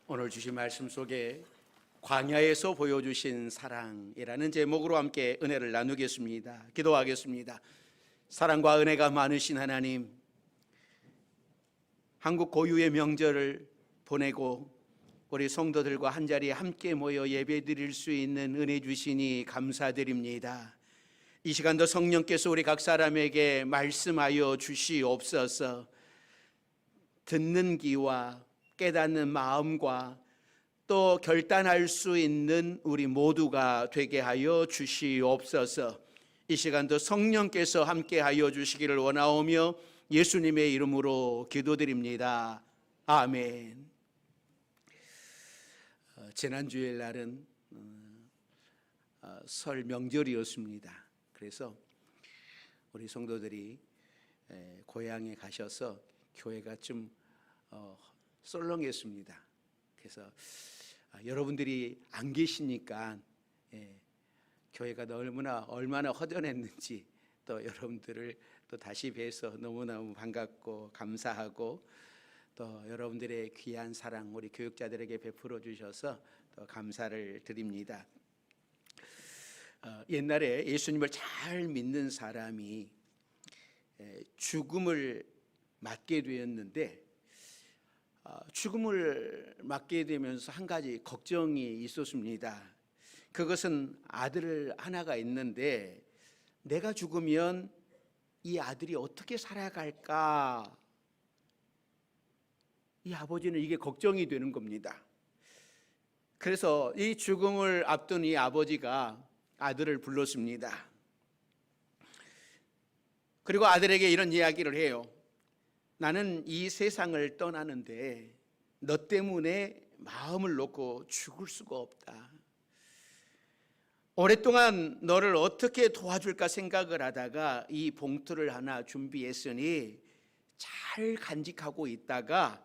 오늘 주신 말씀 속에 광야에서 보여주신 사랑이라는 제목으로 함께 은혜를 나누겠습니다. 기도하겠습니다. 사랑과 은혜가 많으신 하나님, 한국 고유의 명절을 보내고 우리 성도들과 한자리에 함께 모여 예배드릴 수 있는 은혜 주시니 감사드립니다. 이 시간도 성령께서 우리 각 사람에게 말씀하여 주시옵소서. 듣는 귀와 깨닫는 마음과 또 결단할 수 있는 우리 모두가 되게 하여 주시옵소서. 이 시간도 성령께서 함께 하여 주시기를 원하오며 예수님의 이름으로 기도드립니다. 아멘. 지난 주일 날은 설 명절이었습니다. 그래서 우리 성도들이 고향에 가셔서 교회가 좀 썰렁했습니다. 그래서 여러분들이 안 계시니까 교회가 얼마나 허전했는지 또 여러분들을 또 다시 뵈서 너무너무 반갑고 감사하고 또 여러분들의 귀한 사랑 우리 교육자들에게 베풀어 주셔서 또 감사를 드립니다. 옛날에 예수님을 잘 믿는 사람이 죽음을 맞게 되었는데 죽음을 맞게 되면서 한 가지 걱정이 있었습니다. 그것은 아들 하나가 있는데 내가 죽으면 이 아들이 어떻게 살아갈까? 이 아버지는 이게 걱정이 되는 겁니다. 그래서 이 죽음을 앞둔 이 아버지가 아들을 불렀습니다. 그리고 아들에게 이런 이야기를 해요. 나는 이 세상을 떠나는데 너 때문에 마음을 놓고 죽을 수가 없다. 오랫동안 너를 어떻게 도와줄까 생각을 하다가 이 봉투를 하나 준비했으니 잘 간직하고 있다가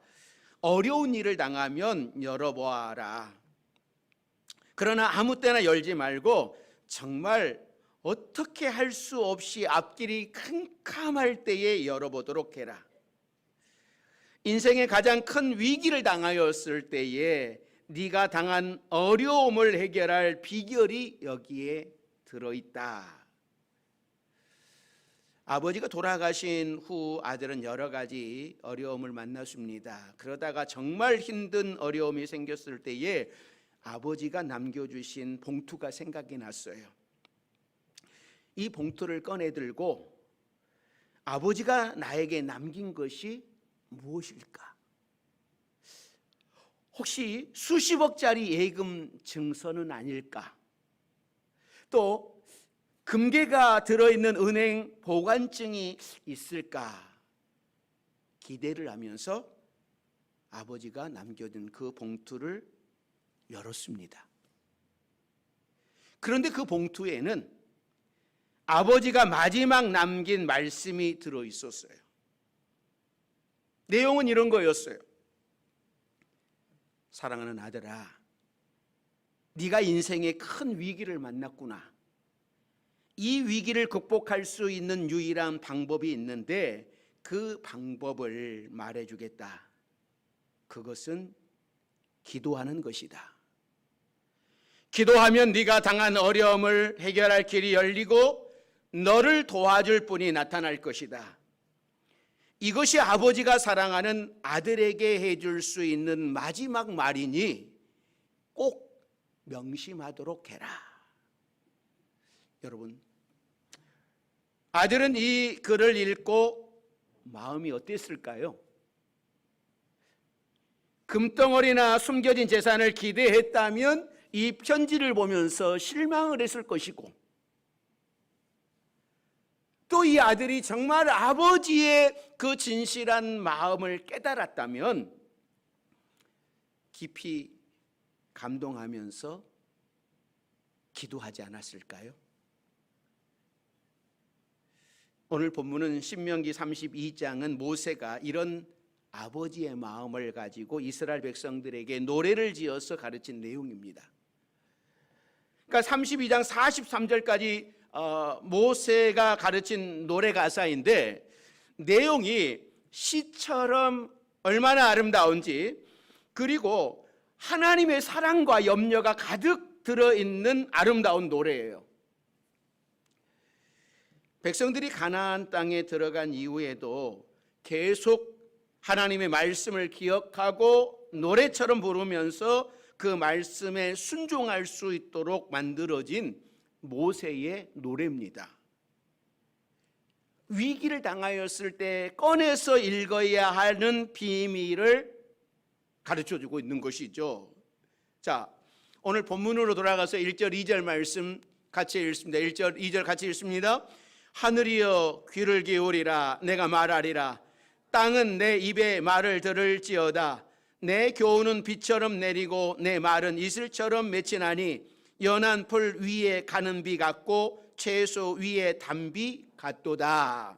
어려운 일을 당하면 열어보아라. 그러나 아무 때나 열지 말고 정말 어떻게 할 수 없이 앞길이 캄캄할 때에 열어보도록 해라. 인생의 가장 큰 위기를 당하였을 때에 네가 당한 어려움을 해결할 비결이 여기에 들어있다. 아버지가 돌아가신 후 아들은 여러 가지 어려움을 만났습니다. 그러다가 정말 힘든 어려움이 생겼을 때에 아버지가 남겨주신 봉투가 생각이 났어요. 이 봉투를 꺼내 들고 아버지가 나에게 남긴 것이 무엇일까? 혹시 수십억짜리 예금 증서는 아닐까? 또 금괴가 들어있는 은행 보관증이 있을까? 기대를 하면서 아버지가 남겨둔 그 봉투를 열었습니다. 그런데 그 봉투에는 아버지가 마지막 남긴 말씀이 들어있었어요. 내용은 이런 거였어요. 사랑하는 아들아, 네가 인생의 큰 위기를 만났구나. 이 위기를 극복할 수 있는 유일한 방법이 있는데 그 방법을 말해주겠다. 그것은 기도하는 것이다. 기도하면 네가 당한 어려움을 해결할 길이 열리고 너를 도와줄 분이 나타날 것이다. 이것이 아버지가 사랑하는 아들에게 해줄 수 있는 마지막 말이니 꼭 명심하도록 해라. 여러분, 아들은 이 글을 읽고 마음이 어땠을까요? 금덩어리나 숨겨진 재산을 기대했다면 이 편지를 보면서 실망을 했을 것이고, 또 이 아들이 정말 아버지의 그 진실한 마음을 깨달았다면 깊이 감동하면서 기도하지 않았을까요? 오늘 본문은 신명기 32장은 모세가 이런 아버지의 마음을 가지고 이스라엘 백성들에게 노래를 지어서 가르친 내용입니다. 그러니까 32장 43절까지 모세가 가르친 노래 가사인데 내용이 시처럼 얼마나 아름다운지, 그리고 하나님의 사랑과 염려가 가득 들어있는 아름다운 노래예요. 백성들이 가나안 땅에 들어간 이후에도 계속 하나님의 말씀을 기억하고 노래처럼 부르면서 그 말씀에 순종할 수 있도록 만들어진 모세의 노래입니다. 위기를 당하였을 때 꺼내서 읽어야 하는 비밀을 가르쳐주고 있는 것이죠. 자, 오늘 본문으로 돌아가서 1절 2절 말씀 같이 읽습니다. 1절 2절 같이 읽습니다. 하늘이여 귀를 기울이라. 내가 말하리라. 땅은 내 입의 말을 들을지어다. 내 교훈은 비처럼 내리고 내 말은 이슬처럼 맺히나니 연한 풀 위에 가는 비 같고 채소 위에 단비 같도다.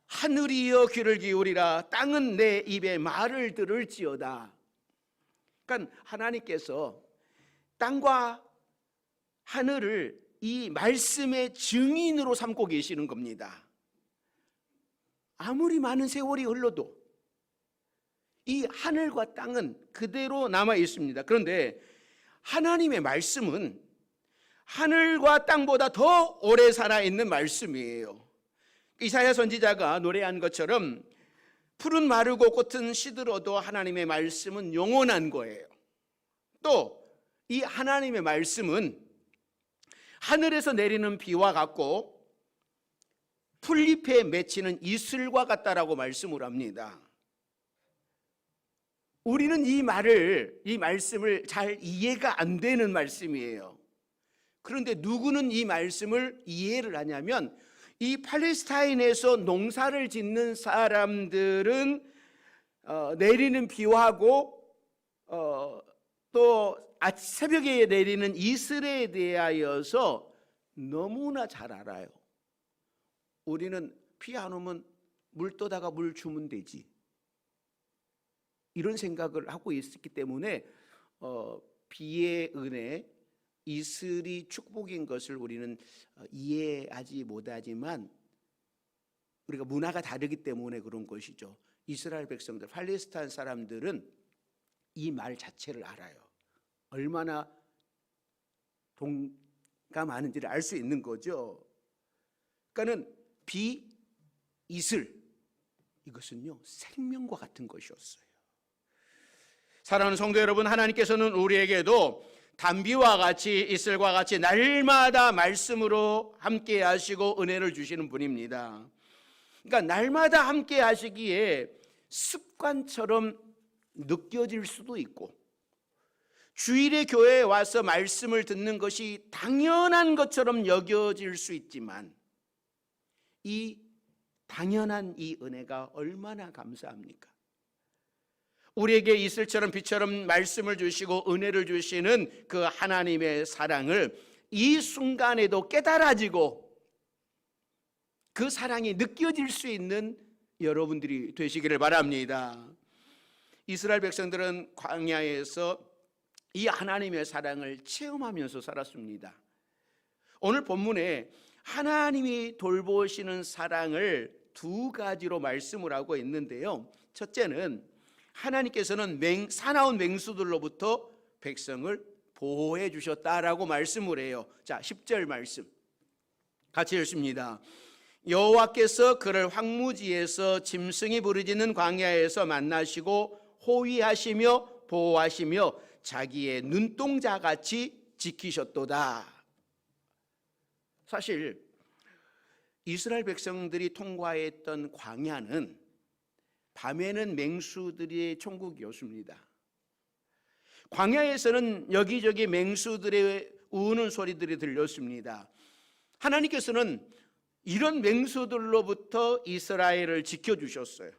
하늘이여 귀를 기울이라. 땅은 내 입의 말을 들을지어다. 그러니까 하나님께서 땅과 하늘을 이 말씀의 증인으로 삼고 계시는 겁니다. 아무리 많은 세월이 흘러도 이 하늘과 땅은 그대로 남아 있습니다. 그런데 하나님의 말씀은 하늘과 땅보다 더 오래 살아있는 말씀이에요. 이사야 선지자가 노래한 것처럼 풀은 마르고 꽃은 시들어도 하나님의 말씀은 영원한 거예요. 또 이 하나님의 말씀은 하늘에서 내리는 비와 같고 풀잎에 맺히는 이슬과 같다라고 말씀을 합니다. 우리는 이 말씀을 잘 이해가 안 되는 말씀이에요. 그런데 누구는 이 말씀을 이해를 하냐면 이 팔레스타인에서 농사를 짓는 사람들은 내리는 비와하고 또 새벽에 내리는 이슬에 대하여서 너무나 잘 알아요. 우리는 비 안 오면 물 떠다가 물 주면 되지, 이런 생각을 하고 있기 때문에 비의 은혜, 이슬이 축복인 것을 우리는 이해하지 못하지만 우리가 문화가 다르기 때문에 그런 것이죠. 이스라엘 백성들, 팔레스타인 사람들은 이 말 자체를 알아요. 얼마나 동감하는지를 알 수 있는 거죠. 그러니까는 비, 이슬, 이것은요 생명과 같은 것이었어요. 사랑하는 성도 여러분, 하나님께서는 우리에게도 단비와 같이 이슬과 같이 날마다 말씀으로 함께 하시고 은혜를 주시는 분입니다. 그러니까 날마다 함께 하시기에 습관처럼 느껴질 수도 있고 주일에 교회에 와서 말씀을 듣는 것이 당연한 것처럼 여겨질 수 있지만 이 당연한 이 은혜가 얼마나 감사합니까? 우리에게 이슬처럼 비처럼 말씀을 주시고 은혜를 주시는 그 하나님의 사랑을 이 순간에도 깨달아지고 그 사랑이 느껴질 수 있는 여러분들이 되시기를 바랍니다. 이스라엘 백성들은 광야에서 이 하나님의 사랑을 체험하면서 살았습니다. 오늘 본문에 하나님이 돌보시는 사랑을 두 가지로 말씀을 하고 있는데요. 첫째는 하나님께서는 사나운 맹수들로부터 백성을 보호해 주셨다라고 말씀을 해요. 자, 10절 말씀 같이 읽습니다. 여호와께서 그를 황무지에서 짐승이 부르짖는 광야에서 만나시고 호위하시며 보호하시며 자기의 눈동자같이 지키셨도다. 사실 이스라엘 백성들이 통과했던 광야는 밤에는 맹수들의 천국이었습니다. 광야에서는 여기저기 맹수들의 우는 소리들이 들렸습니다. 하나님께서는 이런 맹수들로부터 이스라엘을 지켜주셨어요.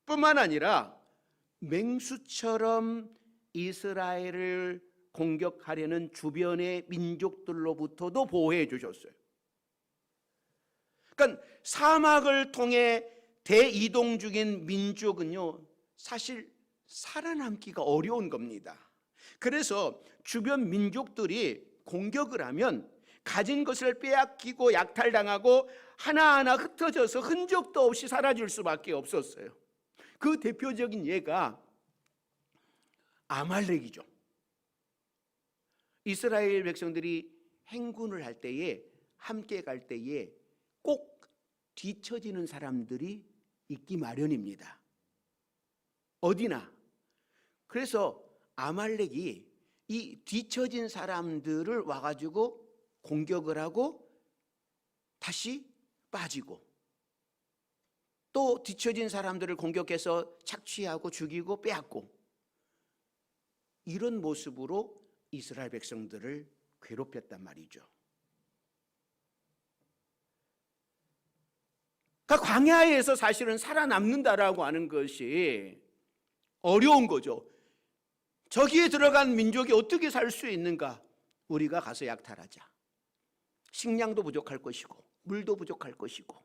뿐만 아니라 맹수처럼 이스라엘을 공격하려는 주변의 민족들로부터도 보호해 주셨어요. 그러니까 사막을 통해 대이동 중인 민족은요 사실 살아남기가 어려운 겁니다. 그래서 주변 민족들이 공격을 하면 가진 것을 빼앗기고 약탈당하고 하나하나 흩어져서 흔적도 없이 사라질 수밖에 없었어요. 그 대표적인 예가 아말렉이죠. 이스라엘 백성들이 행군을 할 때에, 함께 갈 때에 꼭 뒤처지는 사람들이 있기 마련입니다. 어디나. 그래서 아말렉이 이 뒤처진 사람들을 와가지고 공격을 하고 다시 빠지고, 또 뒤처진 사람들을 공격해서 착취하고 죽이고 빼앗고, 이런 모습으로 이스라엘 백성들을 괴롭혔단 말이죠. 그러니까 광야에서 사실은 살아남는다라고 하는 것이 어려운 거죠. 저기에 들어간 민족이 어떻게 살 수 있는가? 우리가 가서 약탈하자. 식량도 부족할 것이고 물도 부족할 것이고,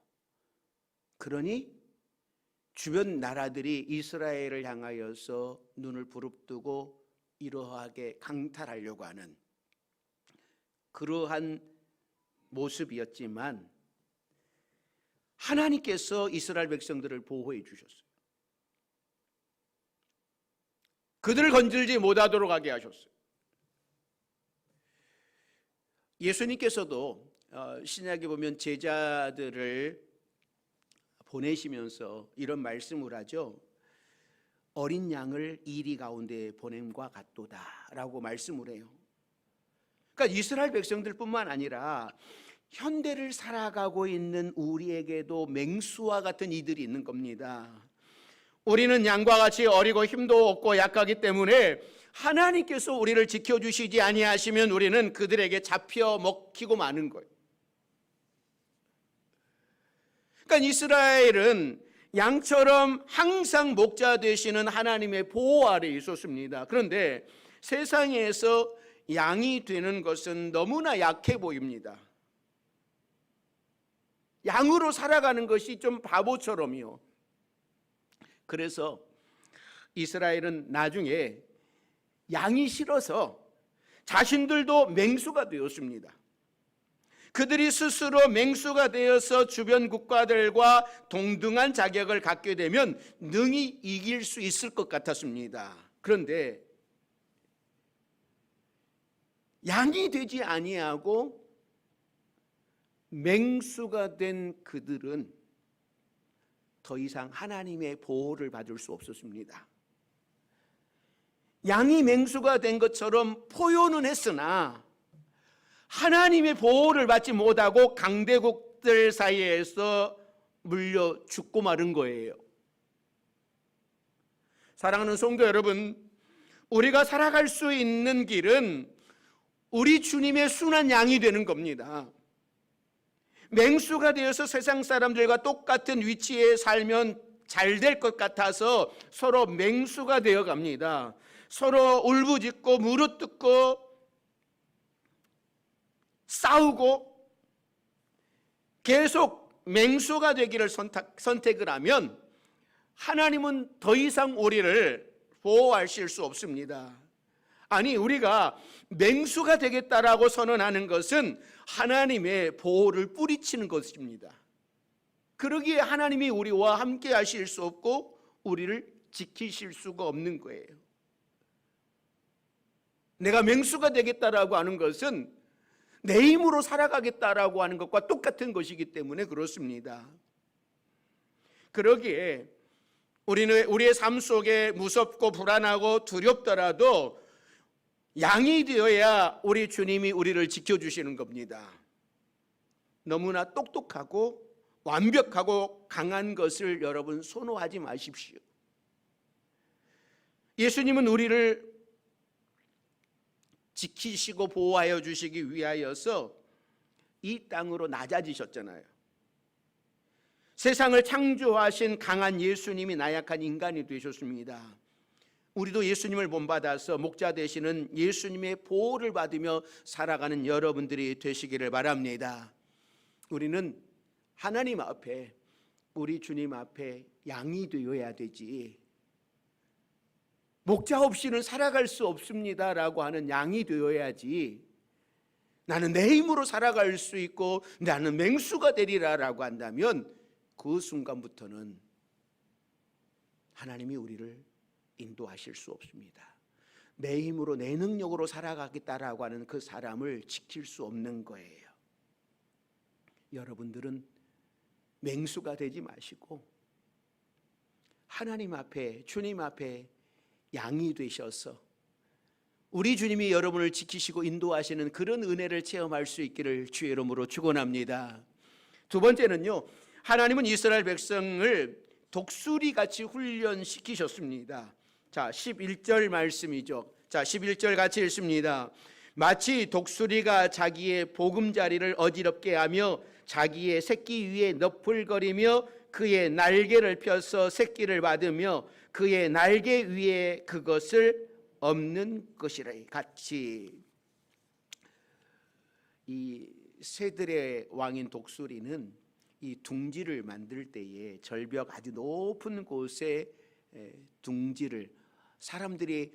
그러니 주변 나라들이 이스라엘을 향하여서 눈을 부릅뜨고 이러하게 강탈하려고 하는 그러한 모습이었지만, 하나님께서 이스라엘 백성들을 보호해 주셨어요. 그들을 건들지 못하도록 하게 하셨어요. 예수님께서도 신약에 보면 제자들을 보내시면서 이런 말씀을 하죠. 어린 양을 이리 가운데 보냄과 같도다 라고 말씀을 해요. 그러니까 이스라엘 백성들뿐만 아니라 현대를 살아가고 있는 우리에게도 맹수와 같은 이들이 있는 겁니다. 우리는 양과 같이 어리고 힘도 없고 약하기 때문에 하나님께서 우리를 지켜주시지 아니하시면 우리는 그들에게 잡혀 먹히고 마는 거예요. 그러니까 이스라엘은 양처럼 항상 목자 되시는 하나님의 보호 아래에 있었습니다. 그런데 세상에서 양이 되는 것은 너무나 약해 보입니다. 양으로 살아가는 것이 좀 바보처럼요. 그래서 이스라엘은 나중에 양이 싫어서 자신들도 맹수가 되었습니다. 그들이 스스로 맹수가 되어서 주변 국가들과 동등한 자격을 갖게 되면 능히 이길 수 있을 것 같았습니다. 그런데 양이 되지 아니하고 맹수가 된 그들은 더 이상 하나님의 보호를 받을 수 없었습니다. 양이 맹수가 된 것처럼 포효는 했으나 하나님의 보호를 받지 못하고 강대국들 사이에서 물려 죽고 마른 거예요. 사랑하는 성도 여러분, 우리가 살아갈 수 있는 길은 우리 주님의 순한 양이 되는 겁니다. 맹수가 되어서 세상 사람들과 똑같은 위치에 살면 잘 될 것 같아서 서로 맹수가 되어 갑니다. 서로 울부짖고 물어뜯고 싸우고 계속 맹수가 되기를 선택을 하면 하나님은 더 이상 우리를 보호하실 수 없습니다. 아니, 우리가 맹수가 되겠다라고 선언하는 것은 하나님의 보호를 뿌리치는 것입니다. 그러기에 하나님이 우리와 함께 하실 수 없고 우리를 지키실 수가 없는 거예요. 내가 맹수가 되겠다라고 하는 것은 내 힘으로 살아가겠다라고 하는 것과 똑같은 것이기 때문에 그렇습니다. 그러기에 우리는 우리의 삶 속에 무섭고 불안하고 두렵더라도 양이 되어야 우리 주님이 우리를 지켜주시는 겁니다. 너무나 똑똑하고 완벽하고 강한 것을 여러분 선호하지 마십시오. 예수님은 우리를 지키시고 보호하여 주시기 위하여서 이 땅으로 낮아지셨잖아요. 세상을 창조하신 강한 예수님이 나약한 인간이 되셨습니다. 우리도 예수님을 본받아서 목자 되시는 예수님의 보호를 받으며 살아가는 여러분들이 되시기를 바랍니다. 우리는 하나님 앞에, 우리 주님 앞에 양이 되어야 되지, 목자 없이는 살아갈 수 없습니다라고 하는 양이 되어야지, 나는 내 힘으로 살아갈 수 있고 나는 맹수가 되리라라고 한다면 그 순간부터는 하나님이 우리를 인도하실 수 없습니다. 내 힘으로 내 능력으로 살아가겠다라고 하는 그 사람을 지킬 수 없는 거예요. 여러분들은 맹수가 되지 마시고 하나님 앞에, 주님 앞에 양이 되셔서 우리 주님이 여러분을 지키시고 인도하시는 그런 은혜를 체험할 수 있기를 주의 이름으로 축원합니다. 두 번째는요, 하나님은 이스라엘 백성을 독수리같이 훈련시키셨습니다. 자, 11절 말씀이죠. 자, 11절 같이 읽습니다. 마치 독수리가 자기의 보금자리를 어지럽게 하며 자기의 새끼 위에 너풀거리며 그의 날개를 펴서 새끼를 받으며 그의 날개 위에 그것을 엎는 것이라. 같이 이 새들의 왕인 독수리는 이 둥지를 만들 때에 절벽 아주 높은 곳에 둥지를, 사람들이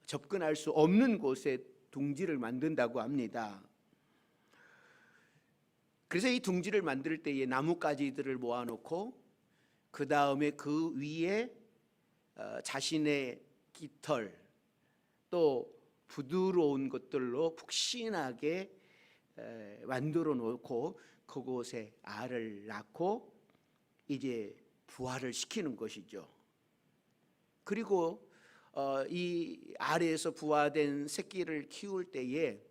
접근할 수 없는 곳에 둥지를 만든다고 합니다. 그래서 이 둥지를 만들 때에 나뭇가지들을 모아놓고 그 다음에 그 위에 자신의 깃털 또 부드러운 것들로 푹신하게 만들어 놓고 그곳에 알을 낳고 이제 부화를 시키는 것이죠. 그리고 이 알에서 부화된 새끼를 키울 때에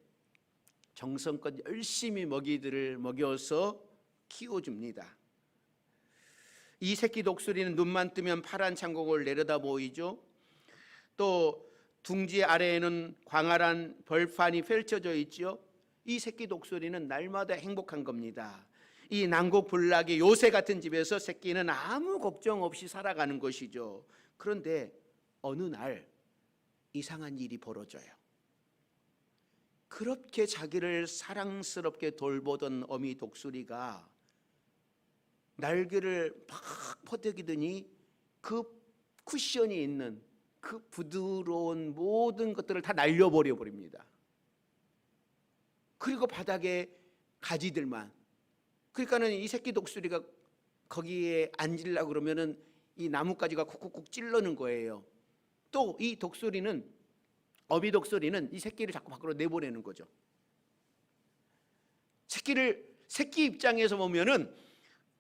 정성껏 열심히 먹이들을 먹여서 키워줍니다. 이 새끼 독수리는 눈만 뜨면 파란 창공을 내려다 보이죠. 또 둥지 아래에는 광활한 벌판이 펼쳐져 있죠. 이 새끼 독수리는 날마다 행복한 겁니다. 이 난곡불락의 요새 같은 집에서 새끼는 아무 걱정 없이 살아가는 것이죠. 그런데 어느 날 이상한 일이 벌어져요. 그렇게 자기를 사랑스럽게 돌보던 어미 독수리가 날개를 팍 퍼대기더니 그 쿠션이 있는 그 부드러운 모든 것들을 다 날려버려 버립니다. 그리고 바닥에 가지들만. 그러니까는 이 새끼 독수리가 거기에 앉으려고 그러면은 이 나뭇가지가 쿡쿡쿡 찔러는 거예요. 또 이 독수리는, 어미 독수리는 이 새끼를 자꾸 밖으로 내보내는 거죠. 새끼 입장에서 보면은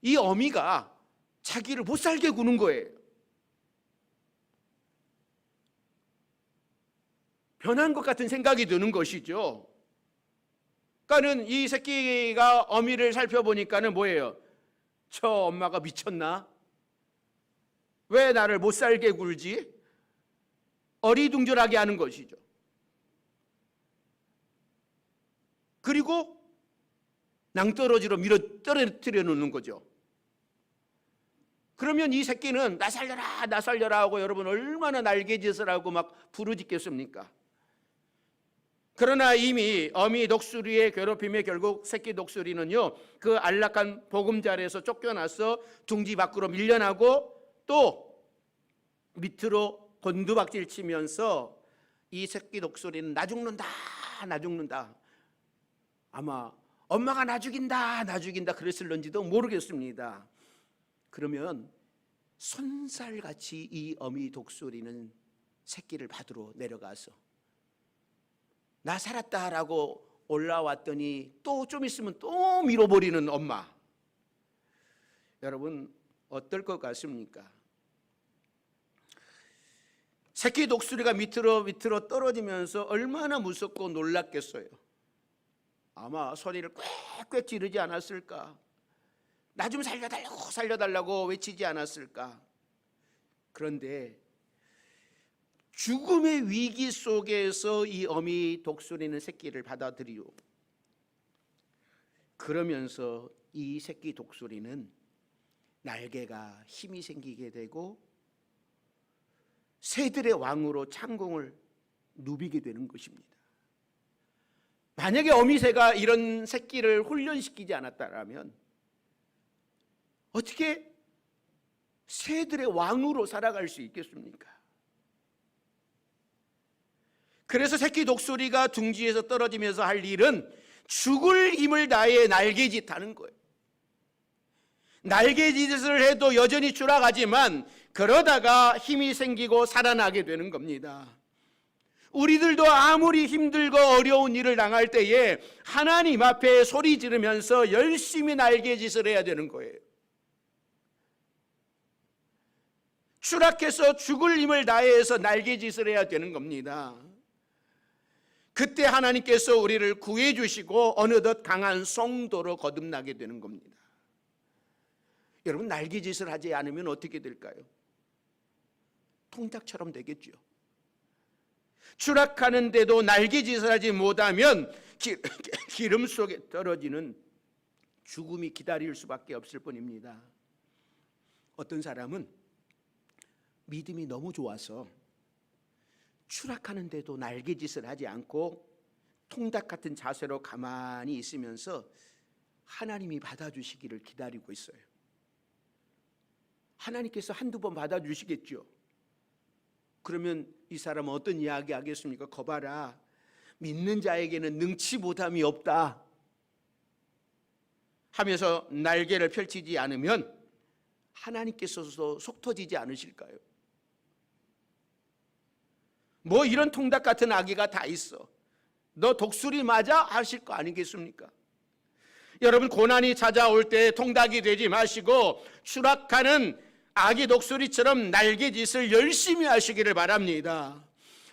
이 어미가 자기를 못 살게 구는 거예요. 변한 것 같은 생각이 드는 것이죠. 그러니까는 이 새끼가 어미를 살펴보니까는 뭐예요? 저 엄마가 미쳤나? 왜 나를 못 살게 굴지? 어리둥절하게 하는 것이죠. 그리고 낭떠러지로 밀어 떨어뜨려 놓는 거죠. 그러면 이 새끼는 나 살려라 나 살려라 하고 여러분 얼마나 날개짓을 하고 막 부르짖겠습니까? 그러나 이미 어미 독수리의 괴롭힘에 결국 새끼 독수리는요, 그 안락한 보금자리에서 쫓겨나서 둥지 밖으로 밀려나고 또 밑으로 곤두박질 치면서 이 새끼 독수리는 나 죽는다 나 죽는다, 아마 엄마가 나 죽인다 그랬을런지도 모르겠습니다. 그러면 손살같이 이 어미 독수리는 새끼를 받으러 내려가서 나 살았다라고 올라왔더니 또 좀 있으면 또 밀어버리는 엄마. 여러분 어떨 것 같습니까? 새끼 독수리가 밑으로 떨어지면서 얼마나 무섭고 놀랐겠어요. 아마 소리를 꽥꽥 지르지 않았을까? 나 좀 살려달라고 외치지 않았을까? 그런데 죽음의 위기 속에서 이 어미 독수리는 새끼를 받아들이요. 그러면서 이 새끼 독수리는 날개가 힘이 생기게 되고 새들의 왕으로 창공을 누비게 되는 것입니다. 만약에 어미새가 이런 새끼를 훈련시키지 않았다면 어떻게 새들의 왕으로 살아갈 수 있겠습니까? 그래서 새끼 독수리가 둥지에서 떨어지면서 할 일은 죽을 힘을 다해 날개짓하는 거예요. 날개짓을 해도 여전히 추락하지만 그러다가 힘이 생기고 살아나게 되는 겁니다. 우리들도 아무리 힘들고 어려운 일을 당할 때에 하나님 앞에 소리 지르면서 열심히 날개짓을 해야 되는 거예요. 추락해서 죽을 힘을 다해서 날개짓을 해야 되는 겁니다. 그때 하나님께서 우리를 구해 주시고 어느덧 강한 성도로 거듭나게 되는 겁니다. 여러분, 날개짓을 하지 않으면 어떻게 될까요? 통닭처럼 되겠죠. 추락하는데도 날개짓을 하지 못하면 기름 속에 떨어지는 죽음이 기다릴 수밖에 없을 뿐입니다. 어떤 사람은 믿음이 너무 좋아서 추락하는데도 날개짓을 하지 않고 통닭 같은 자세로 가만히 있으면서 하나님이 받아주시기를 기다리고 있어요. 하나님께서 한두 번 받아주시겠죠. 그러면 이 사람은 어떤 이야기 하겠습니까? 거봐라, 믿는 자에게는 능치 못함이 없다 하면서 날개를 펼치지 않으면 하나님께서도 속 터지지 않으실까요? 뭐 이런 통닭 같은 아기가 다 있어, 너 독수리 맞아? 하실 거 아니겠습니까? 여러분, 고난이 찾아올 때 통닭이 되지 마시고 추락하는 아기 독수리처럼 날개짓을 열심히 하시기를 바랍니다.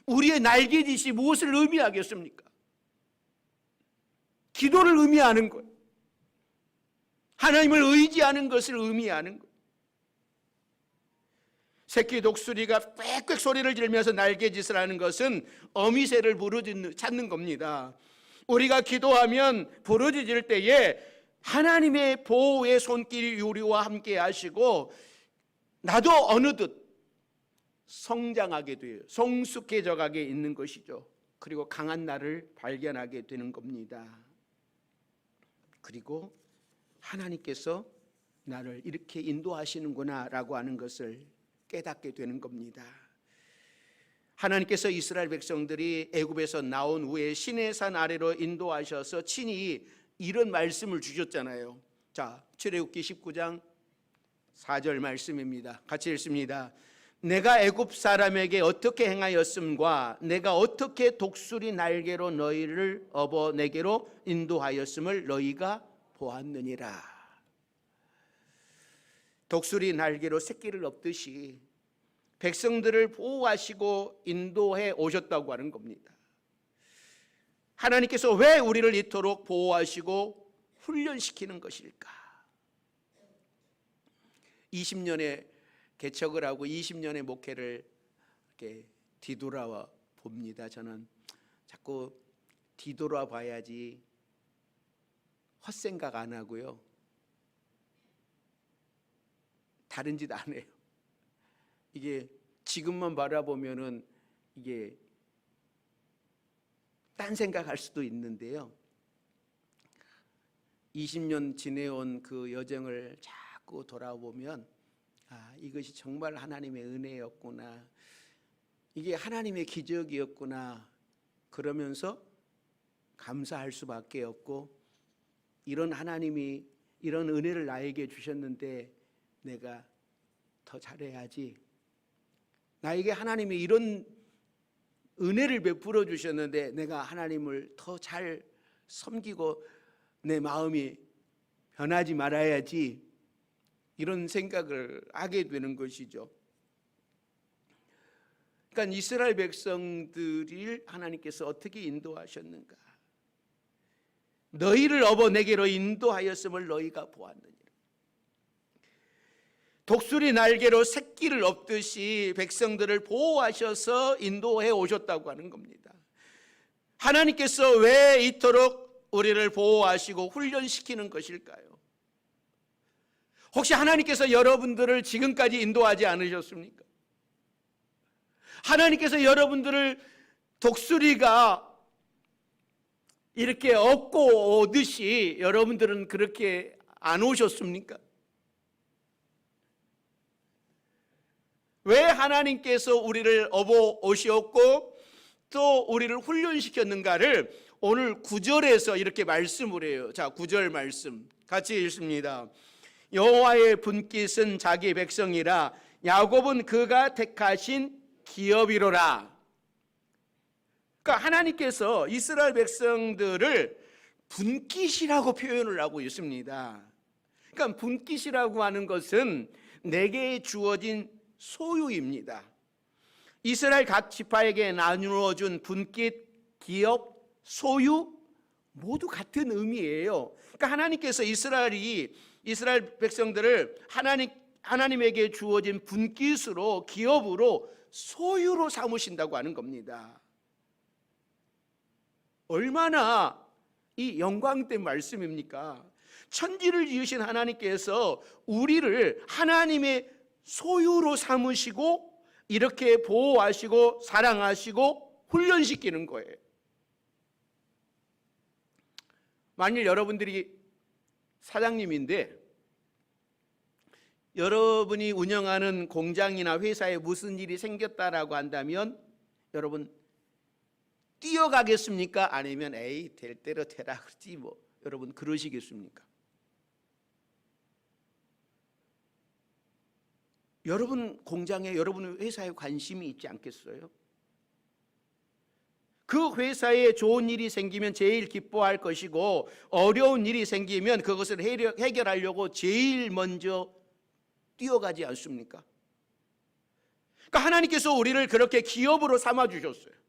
우리의 날개짓이 무엇을 의미하겠습니까? 기도를 의미하는 거예요. 하나님을 의지하는 것을 의미하는 거예요. 새끼 독수리가 꽥꽥 소리를 지르면서 날개짓을 하는 것은 어미새를 찾는 겁니다. 우리가 기도하면 부르짖을 때에 하나님의 보호의 손길이 우리와 함께 하시고 나도 어느덧 성장하게 돼요. 성숙해져 가게 있는 것이죠. 그리고 강한 나를 발견하게 되는 겁니다. 그리고 하나님께서 나를 이렇게 인도하시는구나 라고 하는 것을 깨닫게 되는 겁니다. 하나님께서 이스라엘 백성들이 애굽에서 나온 후에 시내산 아래로 인도하셔서 친히 이런 말씀을 주셨잖아요. 자, 출애굽기 19장 4절 말씀입니다. 같이 읽습니다. 내가 애굽 사람에게 어떻게 행하였음과 내가 어떻게 독수리 날개로 너희를 업어 내게로 인도하였음을 너희가 보았느니라. 독수리 날개로 새끼를 업듯이 백성들을 보호하시고 인도해 오셨다고 하는 겁니다. 하나님께서 왜 우리를 이토록 보호하시고 훈련시키는 것일까? 20년의 개척을 하고 20년의 목회를 이렇게 뒤돌아 봅니다. 저는 자꾸 뒤돌아 봐야지 헛생각 안 하고요, 다른 짓 안 해요. 이게 지금만 바라보면은 이게 딴 생각할 수도 있는데요, 20년 지내온 그 여정을 자꾸 돌아보면 이것이 정말 하나님의 은혜였구나, 이게 하나님의 기적이었구나 그러면서 감사할 수밖에 없고, 이런 하나님이 이런 은혜를 나에게 주셨는데 내가 더 잘해야지, 나에게 하나님이 이런 은혜를 베풀어 주셨는데 내가 하나님을 더 잘 섬기고 내 마음이 변하지 말아야지, 이런 생각을 하게 되는 것이죠. 그러니까 이스라엘 백성들을 하나님께서 어떻게 인도하셨는가? 너희를 업어 내게로 인도하였음을 너희가 보았느니라. 독수리 날개로 새끼를 업듯이 백성들을 보호하셔서 인도해 오셨다고 하는 겁니다. 하나님께서 왜 이토록 우리를 보호하시고 훈련시키는 것일까요? 혹시 하나님께서 여러분들을 지금까지 인도하지 않으셨습니까? 하나님께서 여러분들을 독수리가 이렇게 업고 오듯이 여러분들은 그렇게 안 오셨습니까? 왜 하나님께서 우리를 업어 오셨고 또 우리를 훈련시켰는가를 오늘 9절에서 이렇게 말씀을 해요. 자, 9절 말씀 같이 읽습니다. 여호와의 분깃은 자기 백성이라 야곱은 그가 택하신 기업이로라. 그러니까 하나님께서 이스라엘 백성들을 분깃이라고 표현을 하고 있습니다. 그러니까 분깃이라고 하는 것은 내게 주어진 소유입니다. 이스라엘 각 지파에게 나누어 준 분깃, 기업, 소유 모두 같은 의미예요. 그러니까 하나님께서 이스라엘 백성들을 하나님에게 주어진 분깃으로, 기업으로, 소유로 삼으신다고 하는 겁니다. 얼마나 이 영광된 말씀입니까? 천지를 지으신 하나님께서 우리를 하나님의 소유로 삼으시고 이렇게 보호하시고 사랑하시고 훈련시키는 거예요. 만일 여러분들이 사장님인데 여러분이 운영하는 공장이나 회사에 무슨 일이 생겼다라고 한다면 여러분 뛰어가겠습니까? 아니면 에이 될 대로 되라 그러지 뭐 여러분 그러시겠습니까? 여러분 공장에 여러분 회사에 관심이 있지 않겠어요? 그 회사에 좋은 일이 생기면 제일 기뻐할 것이고 어려운 일이 생기면 그것을 해결하려고 제일 먼저 뛰어가지 않습니까? 그러니까 하나님께서 우리를 그렇게 기업으로 삼아주셨어요.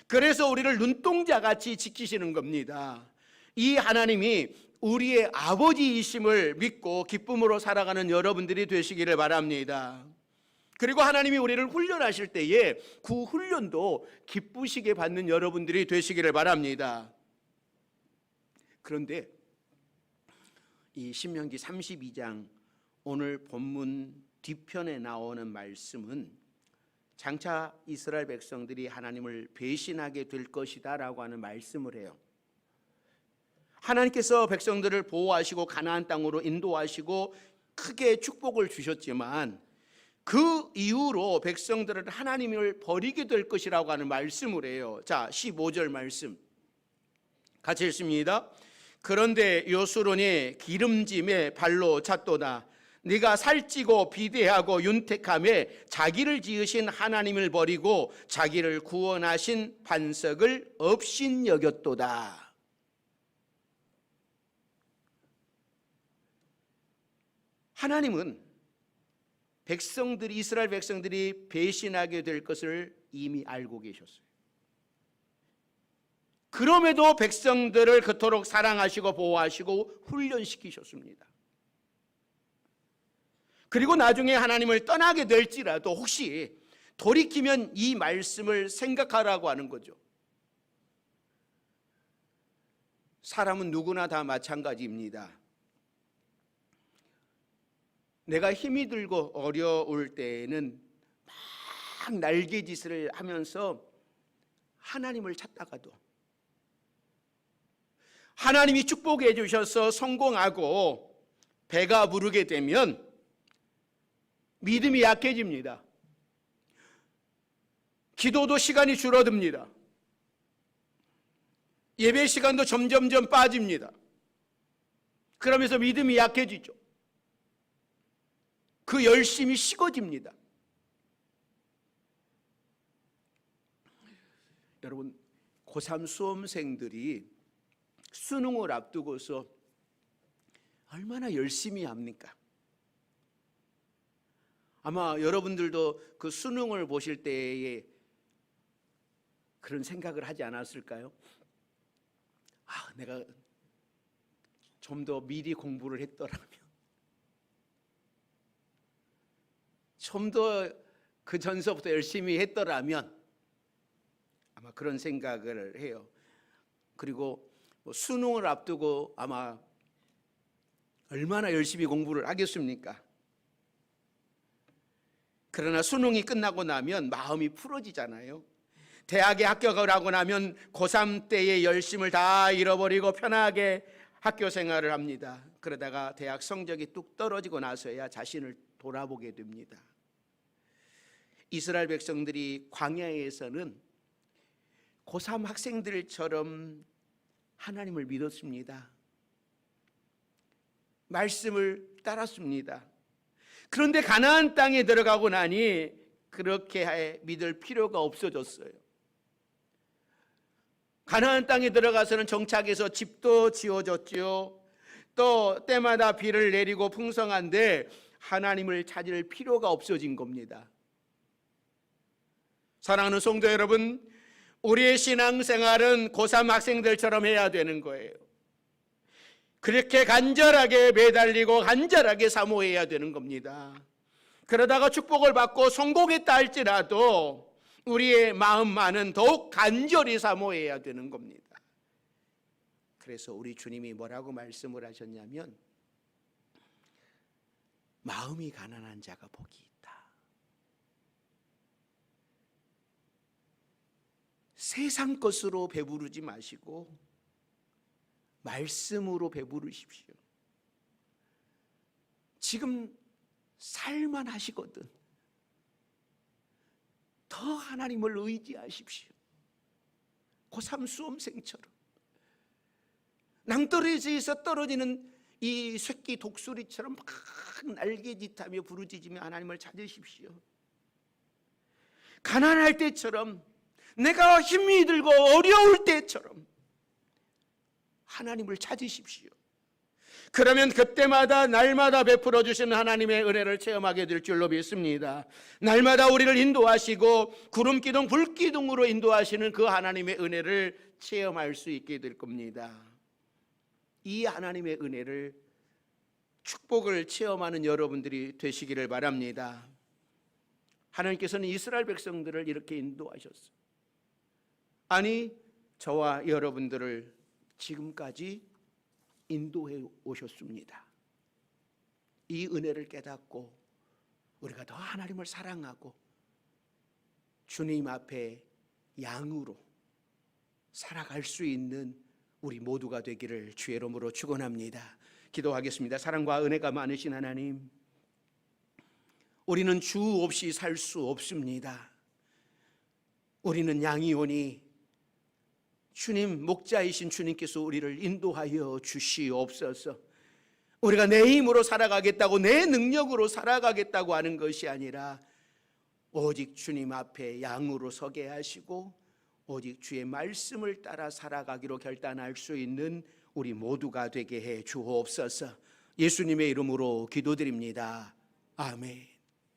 그래서 우리를 눈동자같이 지키시는 겁니다. 이 하나님이 우리의 아버지이심을 믿고 기쁨으로 살아가는 여러분들이 되시기를 바랍니다. 그리고 하나님이 우리를 훈련하실 때에 그 훈련도 기쁘시게 받는 여러분들이 되시기를 바랍니다. 그런데 이 신명기 32장 오늘 본문 뒤편에 나오는 말씀은 장차 이스라엘 백성들이 하나님을 배신하게 될 것이다 라고 하는 말씀을 해요. 하나님께서 백성들을 보호하시고 가나안 땅으로 인도하시고 크게 축복을 주셨지만 그 이후로 백성들은 하나님을 버리게 될 것이라고 하는 말씀을 해요. 자, 15절 말씀 같이 읽습니다. 그런데 요수론이 기름짐에 발로 찼도다. 네가 살찌고 비대하고 윤택함에 자기를 지으신 하나님을 버리고 자기를 구원하신 반석을 업신여겼도다. 하나님은 이스라엘 백성들이 배신하게 될 것을 이미 알고 계셨어요. 그럼에도 백성들을 그토록 사랑하시고 보호하시고 훈련시키셨습니다. 그리고 나중에 하나님을 떠나게 될지라도 혹시 돌이키면 이 말씀을 생각하라고 하는 거죠. 사람은 누구나 다 마찬가지입니다. 내가 힘이 들고 어려울 때에는 막 날개짓을 하면서 하나님을 찾다가도 하나님이 축복해 주셔서 성공하고 배가 부르게 되면 믿음이 약해집니다. 기도도 시간이 줄어듭니다. 예배 시간도 점점점 빠집니다. 그러면서 믿음이 약해지죠. 그 열심이 식어집니다. 여러분, 고3 수험생들이 수능을 앞두고서 얼마나 열심히 합니까? 아마 여러분들도 그 수능을 보실 때에 그런 생각을 하지 않았을까요? 내가 좀 더 미리 공부를 했더라면, 좀 더 그 전서부터 열심히 했더라면 아마 그런 생각을 해요. 그리고 수능을 앞두고 아마 얼마나 열심히 공부를 하겠습니까? 그러나 수능이 끝나고 나면 마음이 풀어지잖아요. 대학에 합격을 하고 나면 고3 때의 열심을 다 잃어버리고 편하게 학교 생활을 합니다. 그러다가 대학 성적이 뚝 떨어지고 나서야 자신을 돌아보게 됩니다. 이스라엘 백성들이 광야에서는 고3 학생들처럼 하나님을 믿었습니다. 말씀을 따랐습니다. 그런데 가나안 땅에 들어가고 나니 그렇게 믿을 필요가 없어졌어요. 가나안 땅에 들어가서는 정착해서 집도 지어졌지요. 또 때마다 비를 내리고 풍성한데 하나님을 찾을 필요가 없어진 겁니다. 사랑하는 성도 여러분, 우리의 신앙생활은 고3 학생들처럼 해야 되는 거예요. 그렇게 간절하게 매달리고 간절하게 사모해야 되는 겁니다. 그러다가 축복을 받고 성공했다 할지라도 우리의 마음만은 더욱 간절히 사모해야 되는 겁니다. 그래서 우리 주님이 뭐라고 말씀을 하셨냐면, 마음이 가난한 자가 복이 있다. 세상 것으로 배부르지 마시고 말씀으로 배부르십시오. 지금 살만 하시거든. 더 하나님을 의지하십시오. 고3 수험생처럼 낭떠러지에서 떨어지는 이 새끼 독수리처럼 막 날개짓하며 부르짖으며 하나님을 찾으십시오. 가난할 때처럼, 내가 힘이 들고 어려울 때처럼 하나님을 찾으십시오. 그러면 그때마다 날마다 베풀어 주시는 하나님의 은혜를 체험하게 될 줄로 믿습니다. 날마다 우리를 인도하시고 구름기둥 불기둥으로 인도하시는 그 하나님의 은혜를 체험할 수 있게 될 겁니다. 이 하나님의 은혜를, 축복을 체험하는 여러분들이 되시기를 바랍니다. 하나님께서는 이스라엘 백성들을 이렇게 인도하셨어요. 아니, 저와 여러분들을 지금까지 인도해 오셨습니다. 이 은혜를 깨닫고 우리가 더 하나님을 사랑하고 주님 앞에 양으로 살아갈 수 있는 우리 모두가 되기를 주의 이름으로 축원합니다. 기도하겠습니다. 사랑과 은혜가 많으신 하나님, 우리는 주 없이 살 수 없습니다. 우리는 양이오니 주님, 목자이신 주님께서 우리를 인도하여 주시옵소서. 우리가 내 힘으로 살아가겠다고, 내 능력으로 살아가겠다고 하는 것이 아니라 오직 주님 앞에 양으로 서게 하시고 오직 주의 말씀을 따라 살아가기로 결단할 수 있는 우리 모두가 되게 해 주옵소서. 예수님의 이름으로 기도드립니다. 아멘.